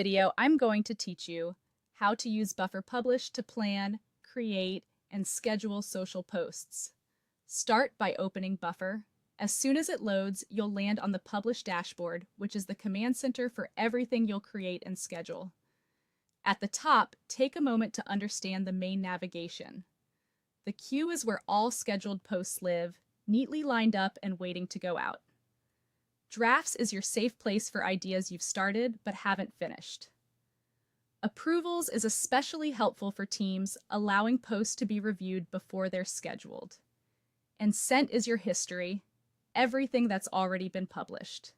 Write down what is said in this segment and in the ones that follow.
Video, I'm going to teach you how to use Buffer Publish to plan, create, and schedule social posts. Start by opening Buffer. As soon as it loads, you'll land on the Publish dashboard, which is the command center for everything you'll create and schedule. At the top, take a moment to understand the main navigation. The queue is where all scheduled posts live, neatly lined up and waiting to go out. Drafts is your safe place for ideas you've started but haven't finished. Approvals is especially helpful for teams, allowing posts to be reviewed before they're scheduled. And Sent is your history, everything that's already been published.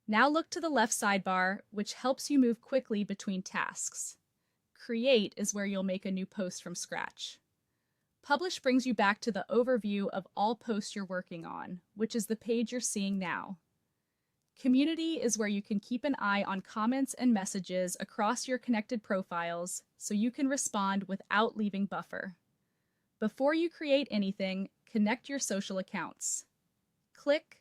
Now look to the left sidebar, which helps you move quickly between tasks. Create is where you'll make a new post from scratch. Publish brings you back to the overview of all posts you're working on, which is the page you're seeing now. Community is where you can keep an eye on comments and messages across your connected profiles so you can respond without leaving Buffer. Before you create anything, connect your social accounts. Click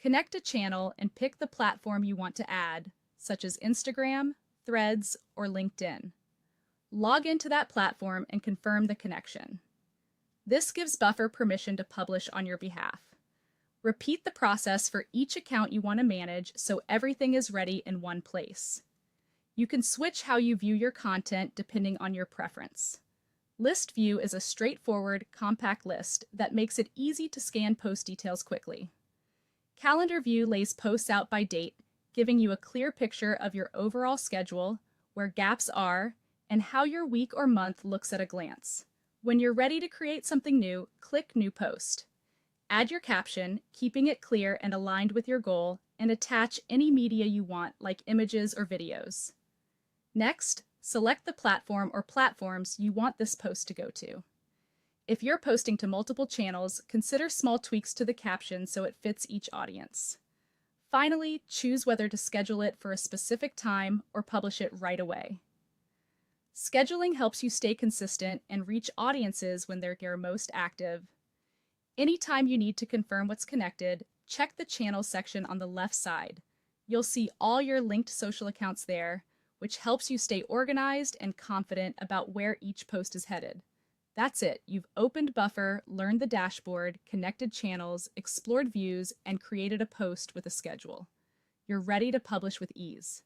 Connect a channel and pick the platform you want to add, such as Instagram, Threads, or LinkedIn. Log into that platform and confirm the connection. This gives Buffer permission to publish on your behalf. Repeat the process for each account you want to manage so everything is ready in one place. You can switch how you view your content depending on your preference. List View is a straightforward, compact list that makes it easy to scan post details quickly. Calendar View lays posts out by date, giving you a clear picture of your overall schedule, where gaps are, and how your week or month looks at a glance. When you're ready to create something new, click New Post. Add your caption, keeping it clear and aligned with your goal, and attach any media you want, like images or videos. Next, select the platform or platforms you want this post to go to. If you're posting to multiple channels, consider small tweaks to the caption so it fits each audience. Finally, choose whether to schedule it for a specific time or publish it right away. Scheduling helps you stay consistent and reach audiences when they're most active. Anytime you need to confirm what's connected, check the channel section on the left side. You'll see all your linked social accounts there, which helps you stay organized and confident about where each post is headed. That's it. You've opened Buffer, learned the dashboard, connected channels, explored views, and created a post with a schedule. You're ready to publish with ease.